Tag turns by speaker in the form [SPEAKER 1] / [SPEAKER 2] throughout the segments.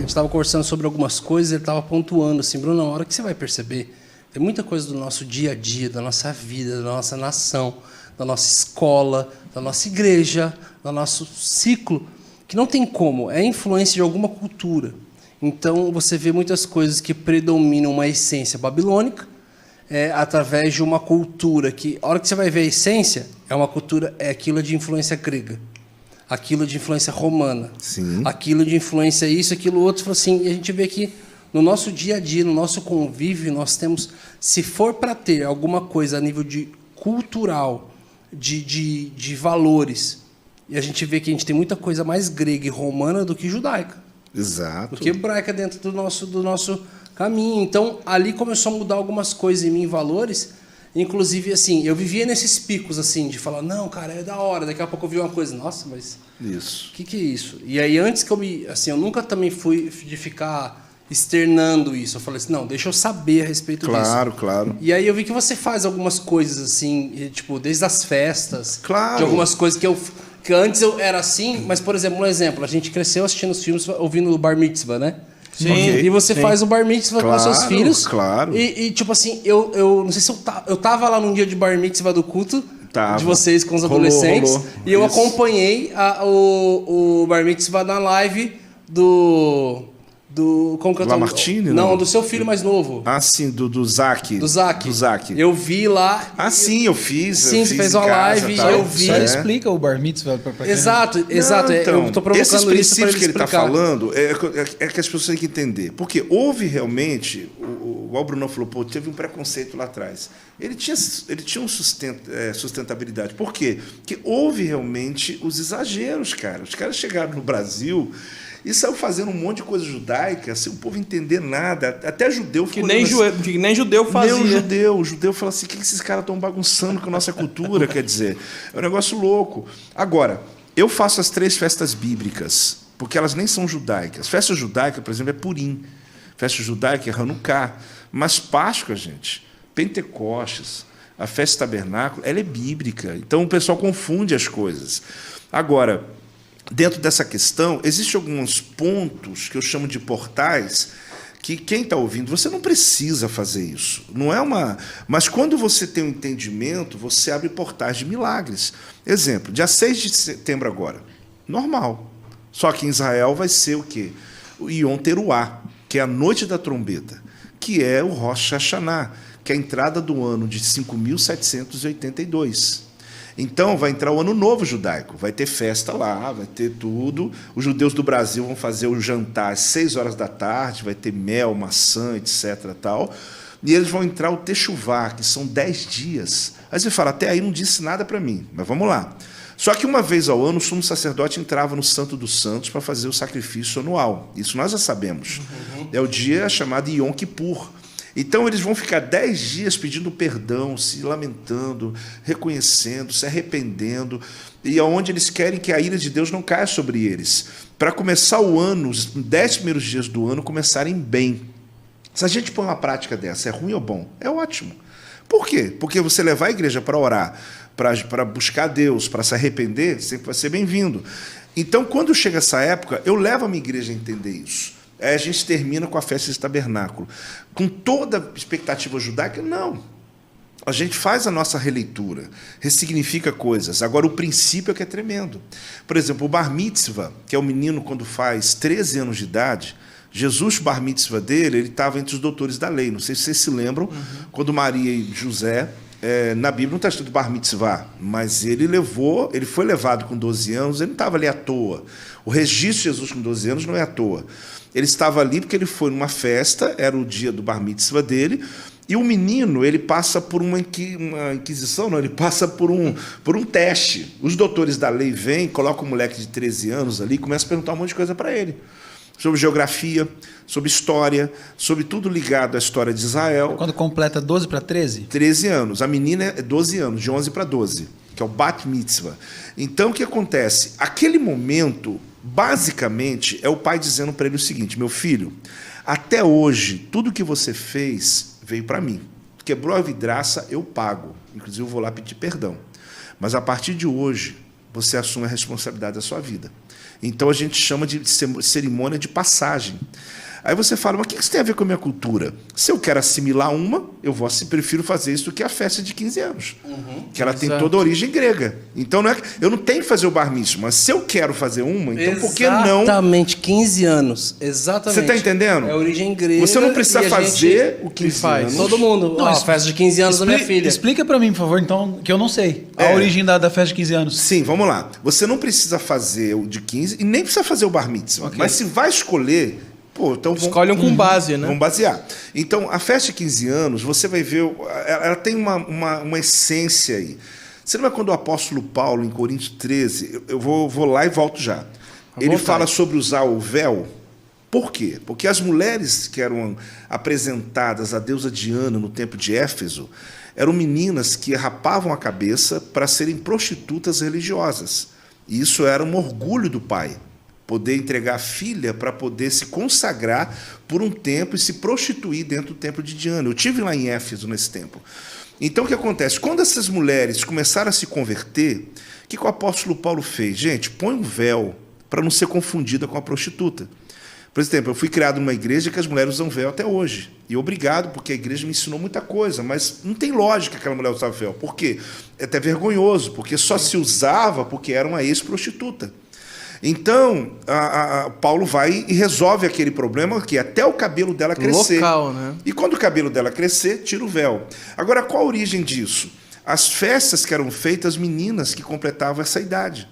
[SPEAKER 1] gente estava conversando sobre algumas coisas, ele estava pontuando assim, Bruno, na hora que você vai perceber, tem muita coisa do nosso dia a dia, da nossa vida, da nossa nação, da nossa escola, da nossa igreja, do nosso ciclo, que não tem como, é influência de alguma cultura. Então, você vê muitas coisas que predominam uma essência babilônica, através de uma cultura que, a hora que você vai ver a essência, é uma cultura, é aquilo de influência grega, aquilo de influência romana,
[SPEAKER 2] Sim.
[SPEAKER 1] aquilo de influência isso, aquilo outro, assim, e a gente vê que no nosso dia a dia, no nosso convívio, nós temos, se for para ter alguma coisa a nível de cultural, de valores, e a gente vê que a gente tem muita coisa mais grega e romana do que judaica.
[SPEAKER 2] Exato.
[SPEAKER 1] Do que hebraica dentro do nosso caminho. Então, ali começou a mudar algumas coisas em mim, valores. Inclusive, assim, eu vivia nesses picos, assim, de falar, não, cara, é da hora. Daqui a pouco eu vi uma coisa, nossa, mas...
[SPEAKER 2] Isso.
[SPEAKER 1] O que é isso? E aí, antes que eu me... Assim, eu nunca também fui de ficar externando isso. Eu falei assim, não, deixa eu saber a respeito disso.
[SPEAKER 2] Claro, claro.
[SPEAKER 1] E aí eu vi que você faz algumas coisas, assim, tipo, desde as festas.
[SPEAKER 2] Claro.
[SPEAKER 1] De algumas coisas que antes eu era assim, mas, por exemplo, um exemplo, a gente cresceu assistindo os filmes, ouvindo o Bar Mitzvah, né?
[SPEAKER 3] Sim.
[SPEAKER 1] Okay. E você faz o Bar Mitzvah com os seus filhos.
[SPEAKER 2] Claro.
[SPEAKER 1] E tipo assim, eu não sei se eu tava lá num dia de Bar Mitzvah do culto de vocês com os adolescentes.
[SPEAKER 2] Rolou.
[SPEAKER 1] E eu acompanhei o Bar Mitzvah na live do como que eu tô?
[SPEAKER 2] Lamartine?
[SPEAKER 1] Não, do seu filho mais novo.
[SPEAKER 2] Ah, sim, do Zac.
[SPEAKER 1] Do Zac. Eu vi lá.
[SPEAKER 2] Ah, sim, eu fiz.
[SPEAKER 1] Sim,
[SPEAKER 2] eu
[SPEAKER 1] você
[SPEAKER 2] fiz
[SPEAKER 1] fez
[SPEAKER 2] em
[SPEAKER 1] uma
[SPEAKER 2] casa,
[SPEAKER 1] live
[SPEAKER 2] tal.
[SPEAKER 1] e eu vi.
[SPEAKER 3] Só explica o Bar Mitzvah para quem
[SPEAKER 1] Exato.
[SPEAKER 2] Não,
[SPEAKER 1] Então, eu tô provocando
[SPEAKER 2] esses princípios
[SPEAKER 1] isso
[SPEAKER 2] que ele está
[SPEAKER 1] explicar.
[SPEAKER 2] falando é que as pessoas têm que entender. Porque houve realmente, igual o Bruno falou, pô, teve um preconceito lá atrás. Ele tinha sustentabilidade. Por quê? Porque houve realmente os exageros, cara. Os caras chegaram no Brasil e saiu fazendo um monte de coisa judaica, sem o povo entender nada. Até judeu ficou...
[SPEAKER 3] que nem judeu fazia.
[SPEAKER 2] O judeu fala assim, o que esses caras estão bagunçando com a nossa cultura, quer dizer? É um negócio louco. Agora, eu faço as 3 festas bíblicas, porque elas nem são judaicas. Festa judaica, por exemplo, é Purim. Festa judaica é Hanukkah. Mas Páscoa, gente, Pentecostes, a festa tabernáculo, ela é bíblica. Então, o pessoal confunde as coisas. Agora, dentro dessa questão, existem alguns pontos que eu chamo de portais que quem está ouvindo, você não precisa fazer isso. Não é uma... Mas quando você tem um entendimento, você abre portais de milagres. Exemplo, dia 6 de setembro agora. Normal. Só que em Israel vai ser o quê? O Yom Teruah, que é a noite da trombeta, que é o Rosh Hashanah, que é a entrada do ano de 5.782. Então, vai entrar o Ano Novo Judaico, vai ter festa lá, vai ter tudo. Os judeus do Brasil vão fazer o jantar às 6 horas da tarde, vai ter mel, maçã, etc. Tal. E eles vão entrar o Techuvá, que são 10 dias. Aí você fala, até aí não disse nada para mim, mas vamos lá. Só que uma vez ao ano, o sumo sacerdote entrava no Santo dos Santos para fazer o sacrifício anual. Isso nós já sabemos. É o dia chamado Yom Kippur. Então, eles vão ficar 10 dias pedindo perdão, se lamentando, reconhecendo, se arrependendo, e aonde eles querem que a ira de Deus não caia sobre eles. Para começar o ano, os 10 primeiros dias do ano, começarem bem. Se a gente põe uma prática dessa, é ruim ou bom? É ótimo. Por quê? Porque você levar a igreja para orar, para buscar Deus, para se arrepender, sempre vai ser bem-vindo. Então, quando chega essa época, eu levo a minha igreja a entender isso. Aí a gente termina com a festa de tabernáculo. Com toda a expectativa judaica, não. A gente faz a nossa releitura, ressignifica coisas. Agora, o princípio é que é tremendo. Por exemplo, o Bar Mitzvah, que é o menino quando faz 13 anos de idade, Jesus, o Bar Mitzvah dele, ele estava entre os doutores da lei. Não sei se vocês se lembram, quando Maria e José... na Bíblia não está escrito Bar Mitzvah, mas ele foi levado com 12 anos, ele não estava ali à toa. O registro de Jesus com 12 anos não é à toa. Ele estava ali porque ele foi numa festa, era o dia do Bar Mitzvah dele, e o menino, ele passa por uma inquisição, não, ele passa por um teste. Os doutores da lei vêm, colocam um moleque de 13 anos ali e começam a perguntar um monte de coisa para ele. Sobre geografia, sobre história, sobre tudo ligado à história de Israel.
[SPEAKER 3] Quando completa 12 para 13?
[SPEAKER 2] 13 anos. A menina é 12 anos, de 11 para 12, que é o Bat Mitzvah. Então, o que acontece? Aquele momento, basicamente, é o pai dizendo para ele o seguinte, meu filho, até hoje, tudo que você fez veio para mim. Quebrou a vidraça, eu pago. Inclusive, eu vou lá pedir perdão. Mas, a partir de hoje, você assume a responsabilidade da sua vida. Então a gente chama de cerimônia de passagem. Aí você fala, mas o que isso tem a ver com a minha cultura? Se eu quero assimilar uma, prefiro fazer isso do que a festa de 15 anos. Que ela tem toda a origem grega. Então eu não tenho que fazer o bar mitzvah, mas se eu quero fazer uma, então por que não?
[SPEAKER 1] Exatamente, 15 anos. Exatamente.
[SPEAKER 2] Você está entendendo?
[SPEAKER 1] É a origem grega.
[SPEAKER 2] Você não precisa fazer o que faz.
[SPEAKER 1] Todo mundo. Não, a festa de 15 anos da minha filha.
[SPEAKER 3] Explica para mim, por favor, então, que eu não sei. A origem da festa de 15 anos.
[SPEAKER 2] Sim, vamos lá. Você não precisa fazer o de 15 e nem precisa fazer o bar mitzvah. Okay. Mas se vai escolher... então
[SPEAKER 3] escolhe com base, né?
[SPEAKER 2] Vamos basear. Então, a festa de 15 anos, você vai ver, ela tem uma essência aí. Você lembra quando o apóstolo Paulo, em Coríntios 13, eu vou lá e volto já. Ele fala sobre usar o véu. Por quê? Porque as mulheres que eram apresentadas à deusa Diana no templo de Éfeso eram meninas que rapavam a cabeça para serem prostitutas religiosas. E isso era um orgulho do pai. Poder entregar a filha para poder se consagrar por um tempo e se prostituir dentro do templo de Diana. Eu estive lá em Éfeso nesse tempo. Então, o que acontece? Quando essas mulheres começaram a se converter, o que o apóstolo Paulo fez? Gente, põe um véu para não ser confundida com a prostituta. Por exemplo, eu fui criado numa igreja que as mulheres usam véu até hoje. E obrigado, porque a igreja me ensinou muita coisa, mas não tem lógica aquela mulher usar véu. Por quê? É até vergonhoso, porque só se usava porque era uma ex-prostituta. Então, Paulo vai e resolve aquele problema que até o cabelo dela crescer.
[SPEAKER 3] Local, né?
[SPEAKER 2] E quando o cabelo dela crescer, tira o véu. Agora, qual a origem disso? As festas que eram feitas, meninas que completavam essa idade.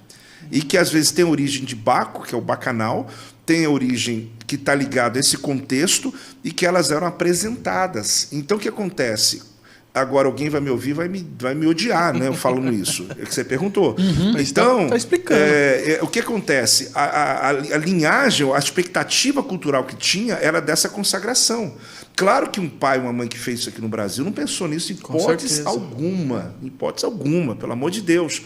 [SPEAKER 2] E que às vezes tem origem de Baco, que é o bacanal, tem a origem que está ligada a esse contexto e que elas eram apresentadas. Então, o que acontece? Agora alguém vai me ouvir, vai me odiar, né? Eu falando isso. É que você perguntou. Então,
[SPEAKER 3] tá explicando.
[SPEAKER 2] O que acontece? A linhagem, a expectativa cultural que tinha era dessa consagração. Claro que um pai e uma mãe que fez isso aqui no Brasil não pensou nisso em hipótese alguma. Em hipótese alguma, pelo amor de Deus.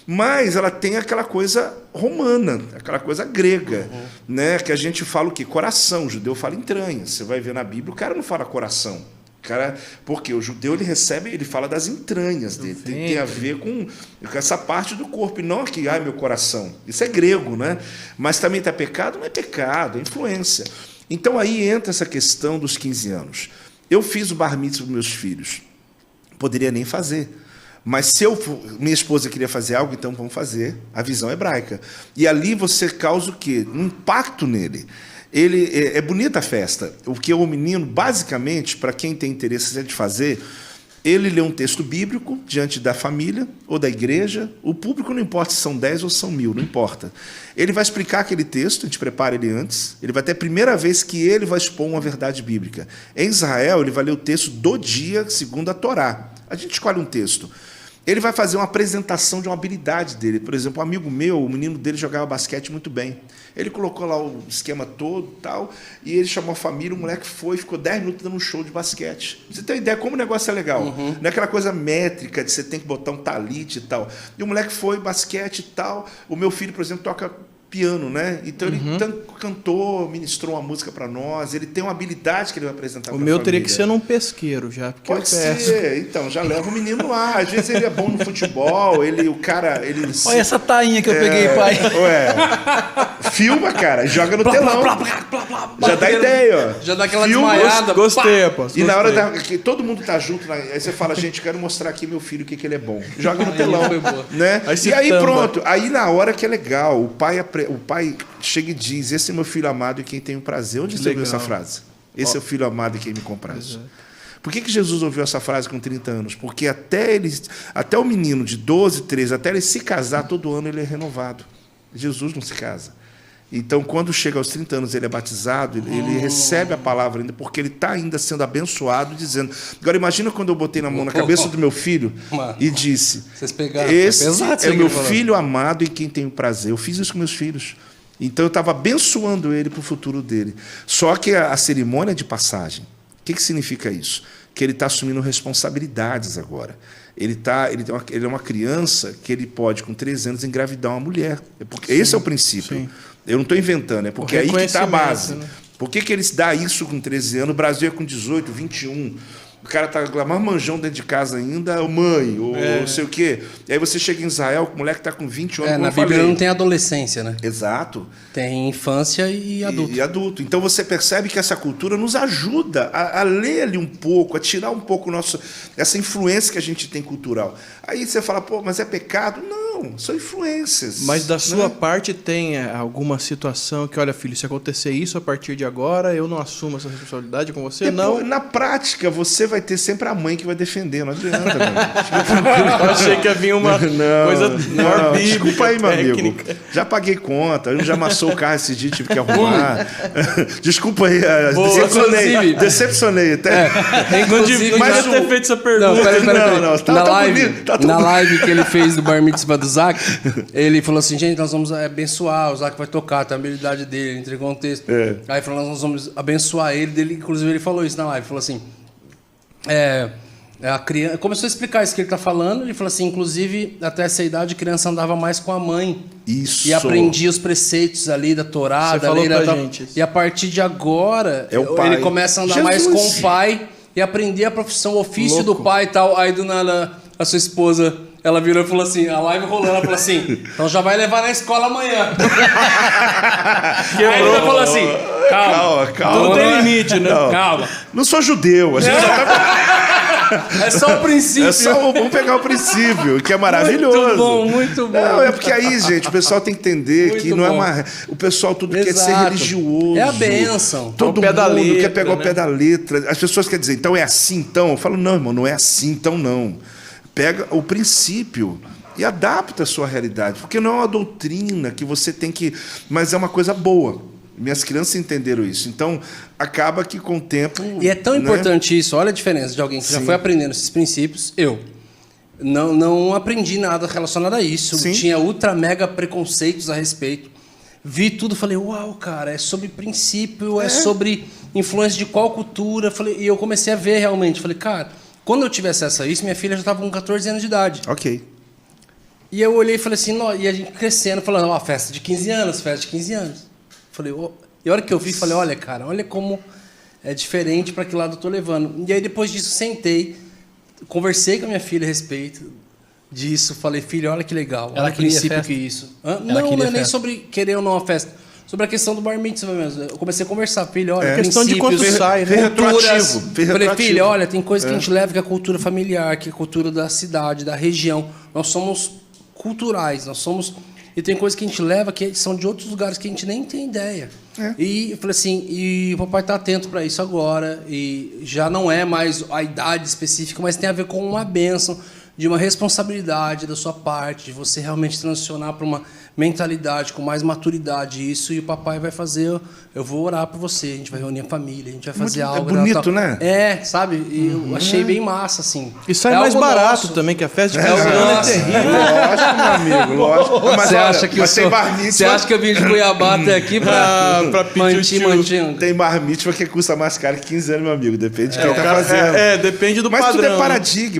[SPEAKER 2] Mas ela tem aquela coisa romana, aquela coisa grega, né? Que a gente fala o quê? Coração. O judeu fala entranhas. Você vai ver na Bíblia, o cara não fala coração. Cara, porque o judeu ele fala das entranhas dele, tem a ver com essa parte do corpo, e não aqui, meu coração. Isso é grego, né? Mas também está pecado? Não é pecado, é influência. Então aí entra essa questão dos 15 anos. Eu fiz o bar mitzvah para meus filhos, poderia nem fazer. Mas se minha esposa queria fazer algo, então vamos fazer a visão hebraica. E ali você causa o quê? Um impacto nele. É bonita a festa. O que o menino, basicamente, para quem tem interesse de fazer, ele lê um texto bíblico diante da família ou da igreja. O público não importa se são 10 ou são 1000, não importa. Ele vai explicar aquele texto, a gente prepara ele antes. Ele vai ter a primeira vez que ele vai expor uma verdade bíblica. Em Israel, ele vai ler o texto do dia segundo a Torá. A gente escolhe um texto. Ele vai fazer uma apresentação de uma habilidade dele. Por exemplo, um amigo meu, o menino dele jogava basquete muito bem. Ele colocou lá o esquema todo tal, e ele chamou a família, o moleque ficou 10 minutos dando um show de basquete. Você tem ideia como o negócio é legal? Não é aquela coisa métrica de você tem que botar um talite e tal. E o moleque foi, basquete e tal. O meu filho, por exemplo, toca piano, né? Então ele cantou, ministrou uma música para nós, ele tem uma habilidade que ele vai apresentar para a família.
[SPEAKER 3] O meu teria que ser num pesqueiro já, porque
[SPEAKER 2] pode ser, então, já leva o menino lá. Às vezes ele é bom no futebol, o cara...
[SPEAKER 3] Olha essa tainha que eu peguei, pai.
[SPEAKER 2] Filma, cara, joga no telão. Já dá ideia, ó.
[SPEAKER 1] Já dá aquela desmaiada.
[SPEAKER 3] Gostei, aposto.
[SPEAKER 2] E na hora que todo mundo tá junto, aí você fala, gente, quero mostrar aqui meu filho o que ele é bom. Joga no telão, né? E aí pronto, aí na hora que é legal, o pai chega e diz, esse é meu filho amado e quem tem o prazer. Onde você ouviu essa frase? Esse é o filho amado e quem me compraz. Por que Jesus ouviu essa frase com 30 anos? Porque até o menino de 12, 13, até ele se casar, todo ano ele é renovado. Jesus não se casa. Então, quando chega aos 30 anos, ele é batizado, ele recebe a palavra ainda, porque ele está ainda sendo abençoado, dizendo... Agora, imagina quando eu botei na mão na cabeça do meu filho e disse, esse é meu filho amado em quem tenho prazer. Eu fiz isso com meus filhos. Então, eu estava abençoando ele para o futuro dele. Só que a cerimônia de passagem, o que significa isso? Que ele está assumindo responsabilidades agora. Ele é uma criança que ele pode, com 13 anos, engravidar uma mulher. Esse é o princípio. Sim. Eu não estou inventando, é porque é aí que está a base. Né? Por que eles dão isso com 13 anos? O Brasil é com 18, 21. O cara tá lá marmanjão dentro de casa ainda, mãe, ou não sei o quê. E aí você chega em Israel, o moleque tá com 20 anos, como
[SPEAKER 1] na
[SPEAKER 2] eu
[SPEAKER 1] Bíblia
[SPEAKER 2] falei.
[SPEAKER 1] não tem adolescência, né?
[SPEAKER 2] Exato.
[SPEAKER 1] Tem infância e adulto.
[SPEAKER 2] E adulto. Então você percebe que essa cultura nos ajuda a ler ali um pouco, a tirar um pouco essa influência que a gente tem cultural. Aí você fala, pô, mas é pecado? Não, são influências.
[SPEAKER 4] Mas da sua
[SPEAKER 2] né?
[SPEAKER 4] parte tem alguma situação que, olha, filho, se acontecer isso a partir de agora, eu não assumo essa responsabilidade com você? Não.
[SPEAKER 2] Na prática, você vai ter sempre a mãe que vai defender, não adianta, mano.
[SPEAKER 4] Eu achei que havia uma coisa maior bíblica,
[SPEAKER 2] desculpa aí, meu amigo.
[SPEAKER 4] técnica.
[SPEAKER 2] Já paguei conta, eu já amassou o carro esse dia, tive que arrumar. Desculpa aí, decepcionei.
[SPEAKER 1] Inclusive,
[SPEAKER 4] Mas
[SPEAKER 1] já-
[SPEAKER 4] eu ter feito essa pergunta.
[SPEAKER 1] Não, peraí.
[SPEAKER 2] Não, tá bonito, tá
[SPEAKER 1] na
[SPEAKER 2] bonito.
[SPEAKER 1] live que ele fez do Bar Mitzvah do Zac, ele falou assim, gente, nós vamos abençoar, o Zac vai tocar, tem a habilidade dele, ele entregou um texto. Aí falou, nós vamos abençoar ele, inclusive ele falou isso na live, falou assim, a criança, começou a explicar isso que ele está falando, ele falou assim, inclusive, até essa idade, a criança andava mais com a mãe.
[SPEAKER 2] Isso.
[SPEAKER 1] E aprendia os preceitos ali da Torá,
[SPEAKER 4] Você
[SPEAKER 1] da
[SPEAKER 4] falou
[SPEAKER 1] lei,
[SPEAKER 4] pra
[SPEAKER 1] da
[SPEAKER 4] gente isso.
[SPEAKER 1] E a partir de agora,
[SPEAKER 2] É o pai.
[SPEAKER 1] ele começa a andar mais com o pai e aprender a profissão, o ofício do pai e tal. Aí do nada, a sua esposa, ela virou e falou assim, a live rolando, ela falou assim, então já vai levar na escola amanhã. Aí ele falou assim, calma.
[SPEAKER 4] Tudo tem limite, né?
[SPEAKER 2] Não.
[SPEAKER 1] Calma.
[SPEAKER 2] Não sou judeu, a gente só tá...
[SPEAKER 1] É só o princípio.
[SPEAKER 2] É só, vamos pegar o princípio, que é maravilhoso.
[SPEAKER 1] Muito bom.
[SPEAKER 2] Não, é porque aí, gente, o pessoal tem que entender
[SPEAKER 1] Muito
[SPEAKER 2] que não é
[SPEAKER 1] bom.
[SPEAKER 2] uma... O pessoal tudo quer ser
[SPEAKER 1] Exato.
[SPEAKER 2] religioso.
[SPEAKER 1] É a bênção.
[SPEAKER 2] Todo
[SPEAKER 4] Ao pé da
[SPEAKER 2] mundo
[SPEAKER 4] letra,
[SPEAKER 2] quer pegar o
[SPEAKER 4] né?
[SPEAKER 2] pé da letra. As pessoas querem dizer, então é assim, então? Eu falo, não, irmão, não é assim, então não. Pega o princípio e adapta a sua realidade. Porque não é uma doutrina que você tem que... Mas é uma coisa boa. Minhas crianças entenderam isso. Então, acaba que com o tempo...
[SPEAKER 1] E é tão
[SPEAKER 2] né?
[SPEAKER 1] importante isso. Olha a diferença de alguém que já
[SPEAKER 2] Sim.
[SPEAKER 1] foi aprendendo esses princípios. Eu não aprendi nada relacionado a isso.
[SPEAKER 2] Sim.
[SPEAKER 1] Tinha ultra mega preconceitos a respeito. Vi tudo, falei, uau, cara, é sobre princípio, é sobre influência de qual cultura. Falei, e eu comecei a ver realmente. Falei, cara, quando eu tive acesso a isso, minha filha já estava com 14 anos de idade.
[SPEAKER 2] Ok.
[SPEAKER 1] E eu olhei e falei assim, e a gente crescendo, falando, ó, festa de 15 anos, festa de 15 anos. Falei, e a hora que eu vi, falei, olha, cara, olha como é diferente para que lado eu tô levando. E aí, depois disso, sentei, conversei com a minha filha a respeito disso. Falei, filha, olha que legal,
[SPEAKER 3] Ela
[SPEAKER 1] olha o
[SPEAKER 3] queria
[SPEAKER 1] princípio
[SPEAKER 3] festa?
[SPEAKER 1] que isso.
[SPEAKER 3] Ela
[SPEAKER 1] Não
[SPEAKER 3] queria
[SPEAKER 1] é nem
[SPEAKER 3] festa?
[SPEAKER 1] sobre querer ou não a festa. Sobre a questão do bar mitzvah mesmo. Eu comecei a conversar, filha, olha,
[SPEAKER 4] questão de
[SPEAKER 1] princípios,
[SPEAKER 4] quanto sai, né?
[SPEAKER 1] culturas.
[SPEAKER 2] Fez
[SPEAKER 1] Falei,
[SPEAKER 2] retroativo.
[SPEAKER 1] filha, olha, tem coisa que a gente leva que é a cultura familiar, que é a cultura da cidade, da região. Nós somos culturais, nós somos... E tem coisas que a gente leva que são de outros lugares que a gente nem tem ideia. E eu falei assim, e o papai está atento para isso agora, e já não é mais a idade específica, mas tem a ver com uma bênção, de uma responsabilidade da sua parte, de você realmente transicionar para uma mentalidade com mais maturidade, isso, e o papai vai fazer, eu vou orar por você, a gente vai reunir a família, a gente vai fazer
[SPEAKER 2] Muito- é
[SPEAKER 1] algo.
[SPEAKER 2] bonito,
[SPEAKER 1] tal.
[SPEAKER 2] né?
[SPEAKER 1] É, sabe? E eu achei bem massa, assim.
[SPEAKER 4] E sai
[SPEAKER 1] É
[SPEAKER 4] mais
[SPEAKER 1] algo
[SPEAKER 4] barato
[SPEAKER 1] nosso.
[SPEAKER 4] também, que a festa de
[SPEAKER 1] É
[SPEAKER 4] 15
[SPEAKER 1] algo
[SPEAKER 4] anos é
[SPEAKER 1] nosso.
[SPEAKER 4] terrível.
[SPEAKER 2] Lógico, meu amigo, lógico. Mas
[SPEAKER 1] Você
[SPEAKER 2] olha,
[SPEAKER 1] acha que
[SPEAKER 2] mas tem bar mitzvah-
[SPEAKER 1] Você acha que eu vim de Cuiabá até aqui
[SPEAKER 4] pra pedir o tio.
[SPEAKER 2] Tem bar mitzvah que custa mais caro que 15 anos, meu amigo. Depende de quem tá fazendo.
[SPEAKER 4] Depende do
[SPEAKER 2] Mas
[SPEAKER 4] padrão.
[SPEAKER 2] tudo é
[SPEAKER 4] né?
[SPEAKER 2] paradigma.